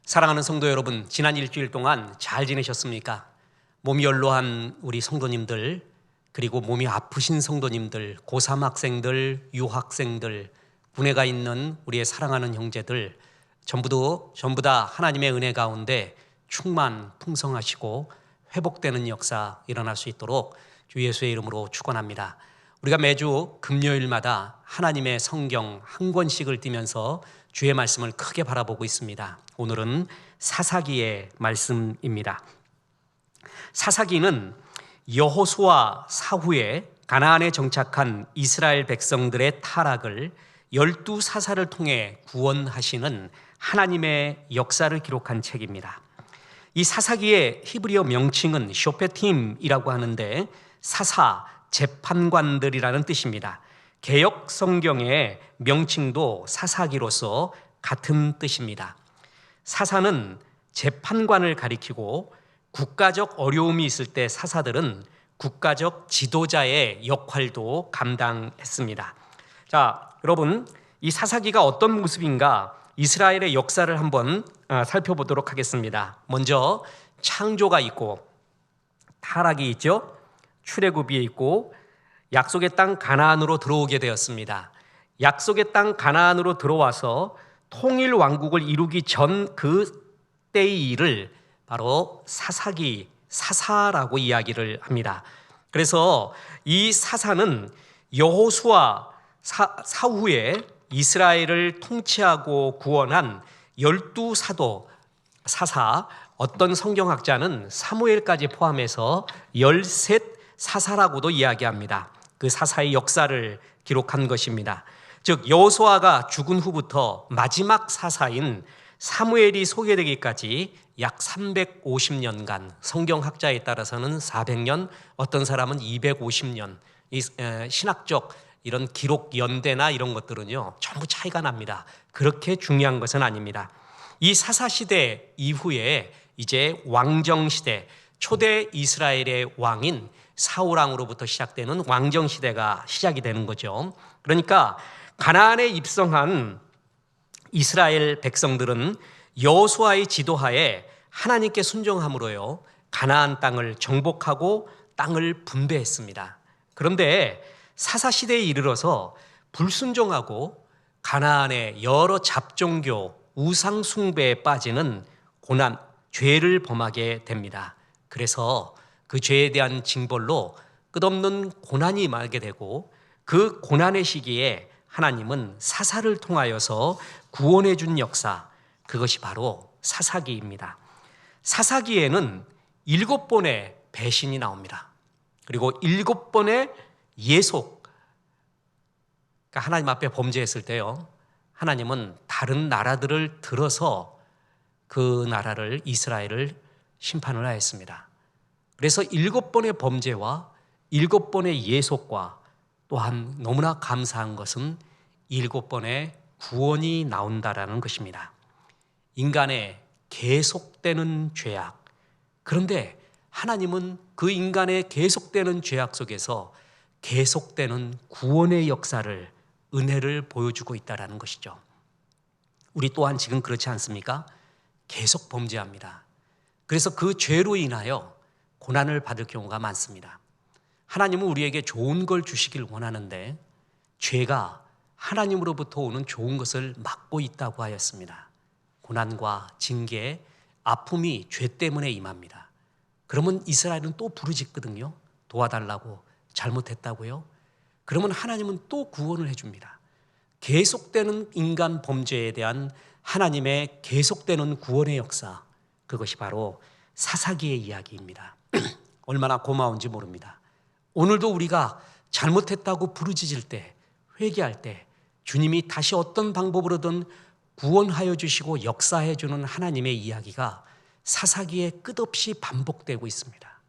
사랑하는 성도 여러분, 지난 일주일 동안 잘 지내셨습니까? 몸이 연로한 우리 성도님들, 그리고 몸이 아프신 성도님들, 고3 학생들, 유학생들, 군에 가 있는 우리의 사랑하는 형제들, 전부 다 하나님의 은혜 가운데 충만 풍성하시고 회복되는 역사 일어날 수 있도록 주 예수의 이름으로 축원합니다. 우리가 매주 금요일마다 하나님의 성경 한 권씩을 띄면서 주의 말씀을 크게 바라보고 있습니다. 오늘은 사사기의 말씀입니다. 사사기는 여호수아 사후에 가나안에 정착한 이스라엘 백성들의 타락을 12사사를 통해 구원하시는 하나님의 역사를 기록한 책입니다. 이 사사기의 히브리어 명칭은 쇼페팀이라고 하는데 사사, 재판관들이라는 뜻입니다. 개역 성경의 명칭도 사사기로서 같은 뜻입니다. 사사는 재판관을 가리키고 국가적 어려움이 있을 때 사사들은 국가적 지도자의 역할도 감당했습니다. 자, 여러분, 이 사사기가 어떤 모습인가 이스라엘의 역사를 한번 살펴보도록 하겠습니다. 먼저 창조가 있고 타락이 있죠. 출애굽이 있고 약속의 땅 가나안으로 들어오게 되었습니다. 약속의 땅 가나안으로 들어와서 통일 왕국을 이루기 전 그때의 일을 바로 사사기, 사사라고 이야기를 합니다. 그래서 이 사사는 여호수아 사후에 이스라엘을 통치하고 구원한 12사도 사사, 어떤 성경학자는 사무엘까지 포함해서 13사사라고도 이야기합니다. 그 사사의 역사를 기록한 것입니다. 즉 여호수아가 죽은 후부터 마지막 사사인 사무엘이 소개되기까지 약 350년간, 성경학자에 따라서는 400년, 어떤 사람은 250년, 이 신학적 이런 기록 연대나 이런 것들은요 전부 차이가 납니다. 그렇게 중요한 것은 아닙니다. 이 사사시대 이후에 이제 왕정시대, 초대 이스라엘의 왕인 사울왕으로부터 시작되는 왕정시대가 시작이 되는 거죠. 그러니까 가나안에 입성한 이스라엘 백성들은 여호수아의 지도하에 하나님께 순종함으로요 가나안 땅을 정복하고 땅을 분배했습니다. 그런데 사사시대에 이르러서 불순종하고 가나안의 여러 잡종교, 우상 숭배에 빠지는 고난, 죄를 범하게 됩니다. 그래서 그 죄에 대한 징벌로 끝없는 고난이 임하게 되고 그 고난의 시기에 하나님은 사사를 통하여서 구원해 준 역사, 그것이 바로 사사기입니다. 사사기에는 7번의 배신이 나옵니다. 그리고 7번의 예속, 그러니까 하나님 앞에 범죄했을 때요 하나님은 다른 나라들을 들어서 그 나라를, 이스라엘을 심판을 하였습니다. 그래서 7번의 범죄와 7번의 예속과 또한 너무나 감사한 것은 7번의 구원이 나온다라는 것입니다. 인간의 계속되는 죄악, 그런데 하나님은 그 인간의 계속되는 죄악 속에서 계속되는 구원의 역사를, 은혜를 보여주고 있다는 것이죠. 우리 또한 지금 그렇지 않습니까? 계속 범죄합니다. 그래서 그 죄로 인하여 고난을 받을 경우가 많습니다. 하나님은 우리에게 좋은 걸 주시길 원하는데 죄가 하나님으로부터 오는 좋은 것을 막고 있다고 하였습니다. 고난과 징계, 아픔이 죄 때문에 임합니다. 그러면 이스라엘은 또 부르짖거든요. 도와달라고, 잘못했다고요. 그러면 하나님은 또 구원을 해줍니다. 계속되는 인간 범죄에 대한 하나님의 계속되는 구원의 역사, 그것이 바로 사사기의 이야기입니다. 얼마나 고마운지 모릅니다. 오늘도 우리가 잘못했다고 부르짖을 때, 회개할 때 주님이 다시 어떤 방법으로든 구원하여 주시고 역사해 주는 하나님의 이야기가 사사기에 끝없이 반복되고 있습니다.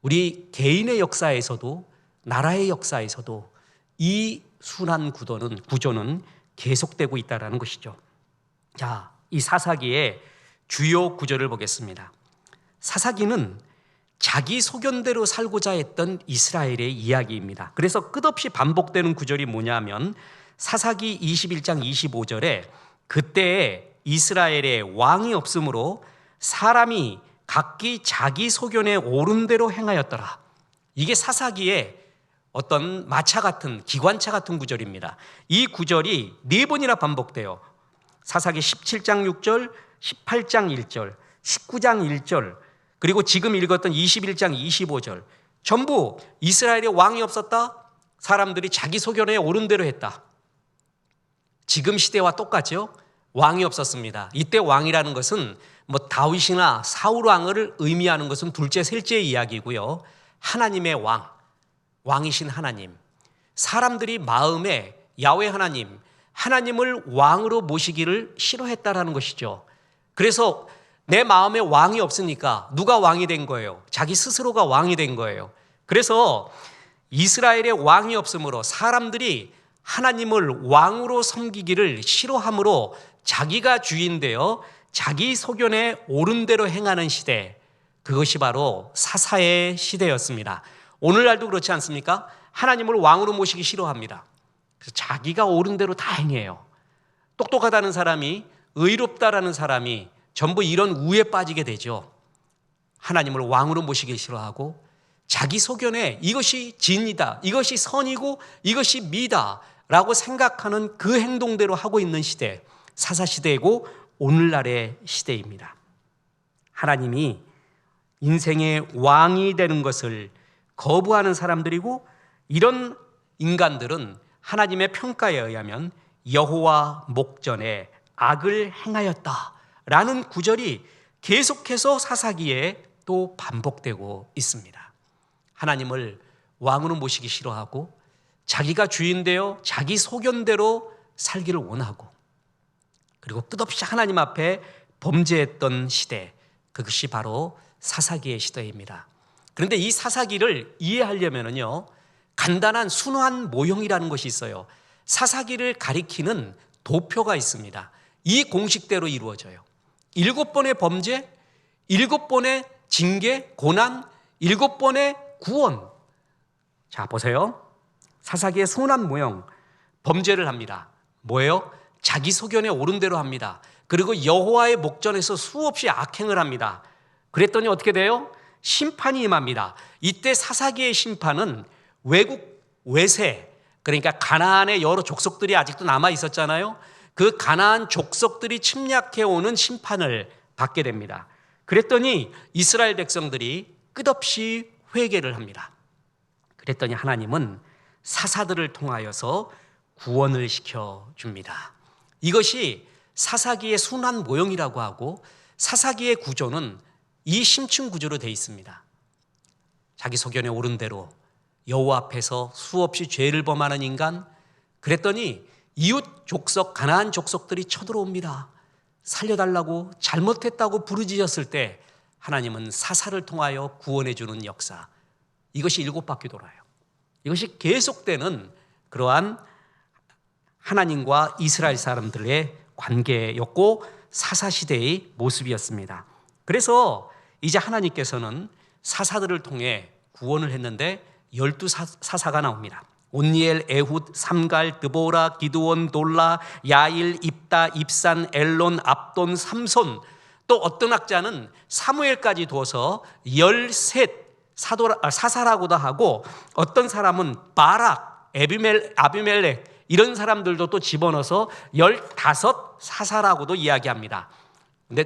우리 개인의 역사에서도 나라의 역사에서도 이 순환 구조는 계속되고 있다는 것이죠. 자, 이 사사기의 주요 구절을 보겠습니다. 사사기는 자기 소견대로 살고자 했던 이스라엘의 이야기입니다. 그래서 끝없이 반복되는 구절이 뭐냐면 사사기 21장 25절에 그때에 이스라엘에 왕이 없으므로 사람이 각기 자기 소견에 옳은 대로 행하였더라. 이게 사사기의 어떤 마차 같은, 기관차 같은 구절입니다. 이 구절이 4번이나 반복돼요. 사사기 17장 6절, 18장 1절, 19장 1절, 그리고 지금 읽었던 21장 25절. 전부 이스라엘에 왕이 없었다. 사람들이 자기 소견에 옳은 대로 했다. 지금 시대와 똑같죠. 왕이 없었습니다. 이때 왕이라는 것은 다윗이나 사울 왕을 의미하는 것은 둘째, 셋째 이야기고요. 하나님의 왕, 왕이신 하나님. 사람들이 마음에 야훼 하나님, 하나님을 왕으로 모시기를 싫어했다라는 것이죠. 그래서 내 마음에 왕이 없으니까 누가 왕이 된 거예요? 자기 스스로가 왕이 된 거예요. 그래서 이스라엘에 왕이 없으므로 사람들이 하나님을 왕으로 섬기기를 싫어하므로 자기가 주인되어 자기 소견에 옳은 대로 행하는 시대, 그것이 바로 사사의 시대였습니다. 오늘날도 그렇지 않습니까? 하나님을 왕으로 모시기 싫어합니다. 그래서 자기가 옳은 대로 다 행해요. 똑똑하다는 사람이, 의롭다라는 사람이 전부 이런 우에 빠지게 되죠. 하나님을 왕으로 모시기 싫어하고 자기 소견에 이것이 진이다, 이것이 선이고 이것이 미다 라고 생각하는 그 행동대로 하고 있는 시대, 사사시대이고 오늘날의 시대입니다. 하나님이 인생의 왕이 되는 것을 거부하는 사람들이고, 이런 인간들은 하나님의 평가에 의하면 여호와 목전에 악을 행하였다라는 구절이 계속해서 사사기에 또 반복되고 있습니다. 하나님을 왕으로 모시기 싫어하고 자기가 주인되어 자기 소견대로 살기를 원하고, 그리고 끝없이 하나님 앞에 범죄했던 시대, 그것이 바로 사사기의 시대입니다. 그런데 이 사사기를 이해하려면요, 간단한 순환 모형이라는 것이 있어요. 사사기를 가리키는 도표가 있습니다. 이 공식대로 이루어져요. 7번의 범죄, 7번의 징계, 고난, 7번의 구원. 자, 보세요. 사사기의 순환 모형, 범죄를 합니다. 뭐예요? 자기 소견에 옳은 대로 합니다. 그리고 여호와의 목전에서 수없이 악행을 합니다. 그랬더니 어떻게 돼요? 심판이 임합니다. 이때 사사기의 심판은 외국 외세, 그러니까 가나안의 여러 족속들이 아직도 남아 있었잖아요. 그 가나안 족속들이 침략해오는 심판을 받게 됩니다. 그랬더니 이스라엘 백성들이 끝없이 회개를 합니다. 그랬더니 하나님은 사사들을 통하여서 구원을 시켜줍니다. 이것이 사사기의 순환 모형이라고 하고, 사사기의 구조는 이 심층 구조로 되어 있습니다. 자기 소견에 옳은 대로 여호와 앞에서 수없이 죄를 범하는 인간, 그랬더니 이웃 족속, 가나안 족속들이 쳐들어옵니다. 살려달라고, 잘못했다고 부르짖었을 때 하나님은 사사를 통하여 구원해 주는 역사, 이것이 7바퀴 돌아요. 이것이 계속되는 그러한 하나님과 이스라엘 사람들의 관계였고 사사시대의 모습이었습니다. 그래서 이제 하나님께서는 사사들을 통해 구원을 했는데 12사사가 나옵니다. 온니엘, 에훗, 삼갈, 드보라, 기드온, 돌라, 야일, 입다, 입산, 엘론, 압돈, 삼손, 또 어떤 학자는 사무엘까지 두어서 13 사사라고도 하고, 어떤 사람은 바락, 아비멜렉 이런 사람들도 또 집어넣어서 15 사사라고도 이야기합니다. 근데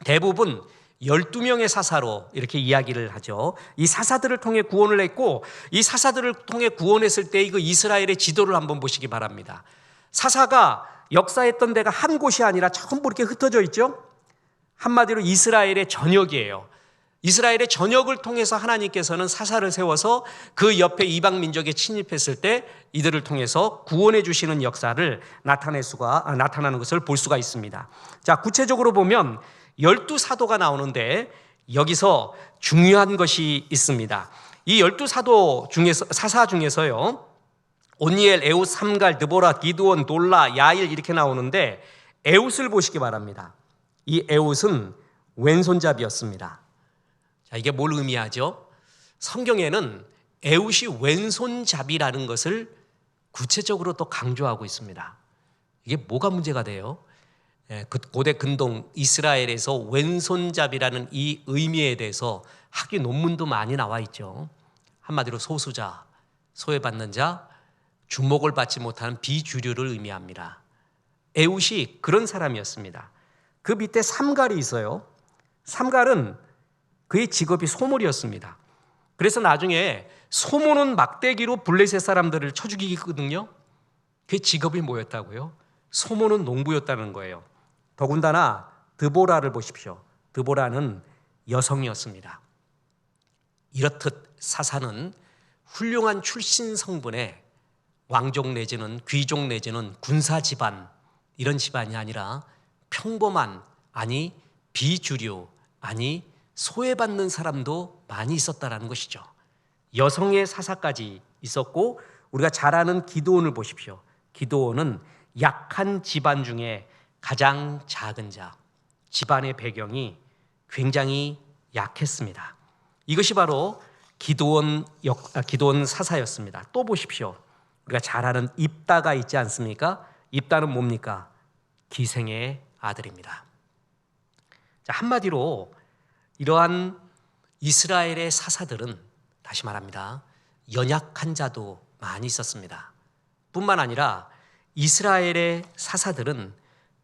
대부분 12명의 사사로 이렇게 이야기를 하죠. 이 사사들을 통해 구원을 했고, 이 사사들을 통해 구원했을 때 이거 이스라엘의 지도를 한번 보시기 바랍니다. 사사가 역사했던 데가 한 곳이 아니라 전부 이렇게 흩어져 있죠. 한마디로 이스라엘의 전역이에요. 이스라엘의 전역을 통해서 하나님께서는 사사를 세워서 그 옆에 이방 민족에 침입했을 때 이들을 통해서 구원해 주시는 역사를 나타나는 것을 볼 수가 있습니다. 자, 구체적으로 보면 12사도가 나오는데 여기서 중요한 것이 있습니다. 이 12사도 중에서, 사사 중에서요, 온니엘, 에훗, 삼갈, 드보라, 기드온, 돌라, 야일 이렇게 나오는데, 에훗을 보시기 바랍니다. 이 에훗은 왼손잡이였습니다. 자, 이게 뭘 의미하죠? 성경에는 에훗이 왼손잡이라는 것을 구체적으로 또 강조하고 있습니다. 이게 뭐가 문제가 돼요? 그 고대 근동 이스라엘에서 왼손잡이라는 이 의미에 대해서 학위 논문도 많이 나와 있죠. 한마디로 소수자, 소외받는 자, 주목을 받지 못하는 비주류를 의미합니다. 에훗이 그런 사람이었습니다. 그 밑에 삼갈이 있어요. 삼갈은 그의 직업이 소몰이었습니다. 그래서 나중에 소모는 막대기로 블레셋 사람들을 쳐 죽이거든요. 그의 직업이 뭐였다고요? 소모는 농부였다는 거예요. 더군다나 드보라를 보십시오. 드보라는 여성이었습니다. 이렇듯 사사는 훌륭한 출신 성분의 왕족 내지는 귀족 내지는 군사 집안, 이런 집안이 아니라 평범한, 아니 비주류, 아니 소외받는 사람도 많이 있었다라는 것이죠. 여성의 사사까지 있었고, 우리가 잘 아는 기드온을 보십시오. 기드온은 약한 집안 중에 가장 작은 자, 집안의 배경이 굉장히 약했습니다. 이것이 바로 기드온 사사였습니다. 또 보십시오. 우리가 잘 아는 입다가 있지 않습니까? 입다는 뭡니까? 기생의 아들입니다. 자, 한마디로 이러한 이스라엘의 사사들은, 다시 말합니다, 연약한 자도 많이 있었습니다. 뿐만 아니라 이스라엘의 사사들은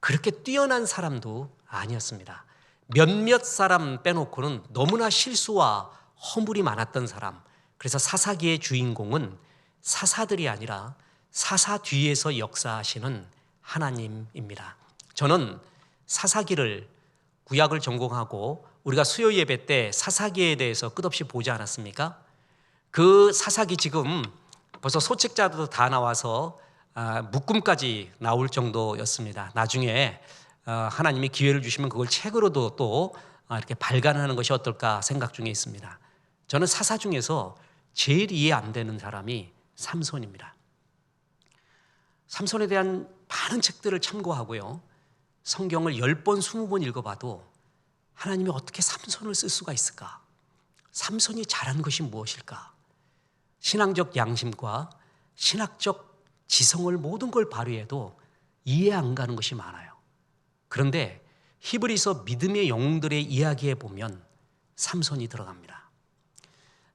그렇게 뛰어난 사람도 아니었습니다. 몇몇 사람 빼놓고는 너무나 실수와 허물이 많았던 사람. 그래서 사사기의 주인공은 사사들이 아니라 사사 뒤에서 역사하시는 하나님입니다. 저는 사사기를, 구약을 전공하고 우리가 수요 예배 때 사사기에 대해서 끝없이 보지 않았습니까? 그 사사기 지금 벌써 소책자도 다 나와서 묶음까지 나올 정도였습니다. 나중에 하나님이 기회를 주시면 그걸 책으로도 또 이렇게 발간하는 것이 어떨까 생각 중에 있습니다. 저는 사사 중에서 제일 이해 안 되는 사람이 삼손입니다. 삼손에 대한 많은 책들을 참고하고요, 성경을 10번, 20번 읽어봐도 하나님이 어떻게 삼손을 쓸 수가 있을까? 삼손이 잘한 것이 무엇일까? 신앙적 양심과 신학적 지성을 모든 걸 발휘해도 이해 안 가는 것이 많아요. 그런데 히브리서 믿음의 영웅들의 이야기에 보면 삼손이 들어갑니다.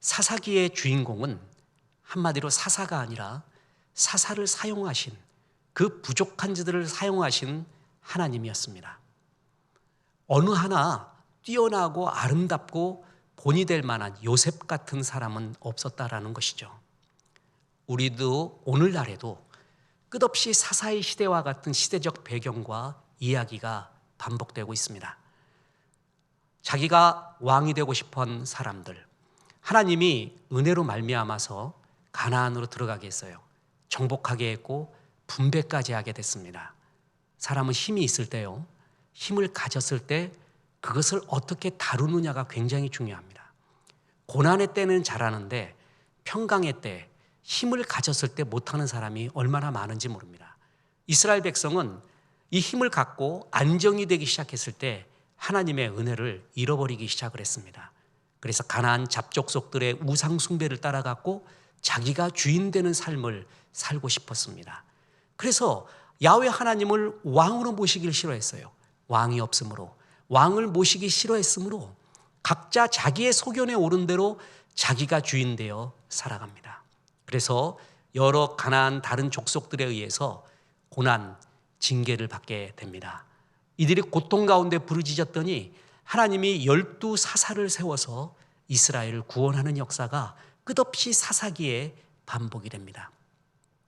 사사기의 주인공은 한마디로 사사가 아니라 사사를 사용하신, 그 부족한 자들을 사용하신 하나님이었습니다. 어느 하나 뛰어나고 아름답고 본이 될 만한 요셉 같은 사람은 없었다라는 것이죠. 우리도 오늘날에도 끝없이 사사의 시대와 같은 시대적 배경과 이야기가 반복되고 있습니다. 자기가 왕이 되고 싶은 사람들, 하나님이 은혜로 말미암아서 가나안으로 들어가게 했어요. 정복하게 했고 분배까지 하게 됐습니다. 사람은 힘이 있을 때요, 힘을 가졌을 때 그것을 어떻게 다루느냐가 굉장히 중요합니다. 고난의 때는 잘하는데 평강의 때, 힘을 가졌을 때 못하는 사람이 얼마나 많은지 모릅니다. 이스라엘 백성은 이 힘을 갖고 안정이 되기 시작했을 때 하나님의 은혜를 잃어버리기 시작을 했습니다. 그래서 가나안 잡족속들의 우상 숭배를 따라갔고 자기가 주인 되는 삶을 살고 싶었습니다. 그래서 야훼 하나님을 왕으로 모시기를 싫어했어요. 왕이 없으므로, 왕을 모시기 싫어했으므로 각자 자기의 소견에 오른 대로 자기가 주인 되어 살아갑니다. 그래서 여러 가나안 다른 족속들에 의해서 고난, 징계를 받게 됩니다. 이들이 고통 가운데 부르짖었더니 하나님이 12 사사를 세워서 이스라엘을 구원하는 역사가 끝없이 사사기에 반복이 됩니다.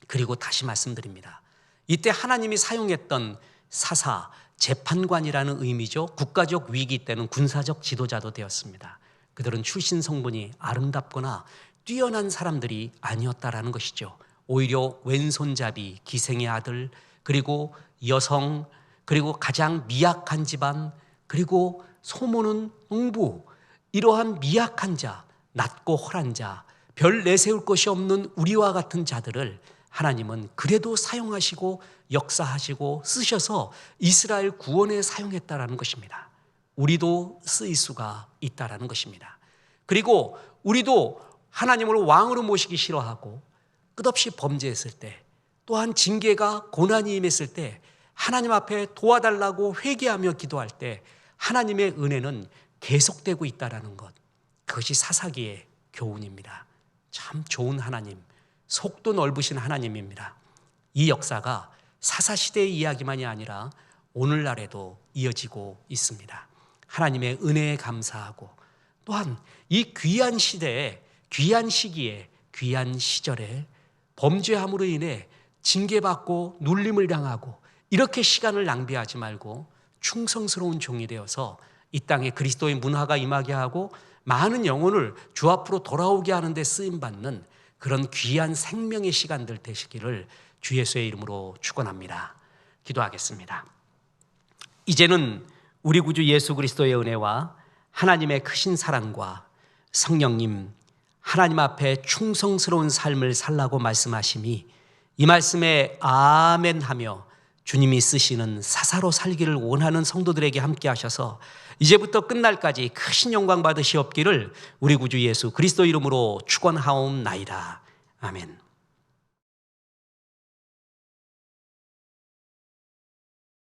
그리고 다시 말씀드립니다. 이때 하나님이 사용했던 사사, 재판관이라는 의미죠. 국가적 위기 때는 군사적 지도자도 되었습니다. 그들은 출신 성분이 아름답거나 뛰어난 사람들이 아니었다라는 것이죠. 오히려 왼손잡이, 기생의 아들, 그리고 여성, 그리고 가장 미약한 집안, 그리고 소모는 농부, 이러한 미약한 자, 낮고 헐한 자, 별 내세울 것이 없는 우리와 같은 자들을 하나님은 그래도 사용하시고 역사하시고 쓰셔서 이스라엘 구원에 사용했다라는 것입니다. 우리도 쓰일 수가 있다라는 것입니다. 그리고 우리도 하나님을 왕으로 모시기 싫어하고 끝없이 범죄했을 때, 또한 징계가 고난이 임했을 때 하나님 앞에 도와달라고 회개하며 기도할 때 하나님의 은혜는 계속되고 있다는 것, 그것이 사사기의 교훈입니다. 참 좋은 하나님, 속도 넓으신 하나님입니다. 이 역사가 사사시대의 이야기만이 아니라 오늘날에도 이어지고 있습니다. 하나님의 은혜에 감사하고 또한 이 귀한 시대에, 귀한 시기에, 귀한 시절에 범죄함으로 인해 징계받고 눌림을 당하고 이렇게 시간을 낭비하지 말고 충성스러운 종이 되어서 이 땅에 그리스도의 문화가 임하게 하고 많은 영혼을 주 앞으로 돌아오게 하는 데 쓰임받는 그런 귀한 생명의 시간들 되시기를 주 예수의 이름으로 축원합니다. 기도하겠습니다. 이제는 우리 구주 예수 그리스도의 은혜와 하나님의 크신 사랑과 성령님, 하나님 앞에 충성스러운 삶을 살라고 말씀하심이 이 말씀에 아멘 하며 주님이 쓰시는 사사로 살기를 원하는 성도들에게 함께 하셔서 이제부터 끝날까지 크신 영광 받으시옵기를 우리 구주 예수 그리스도 이름으로 축원하옵나이다. 아멘.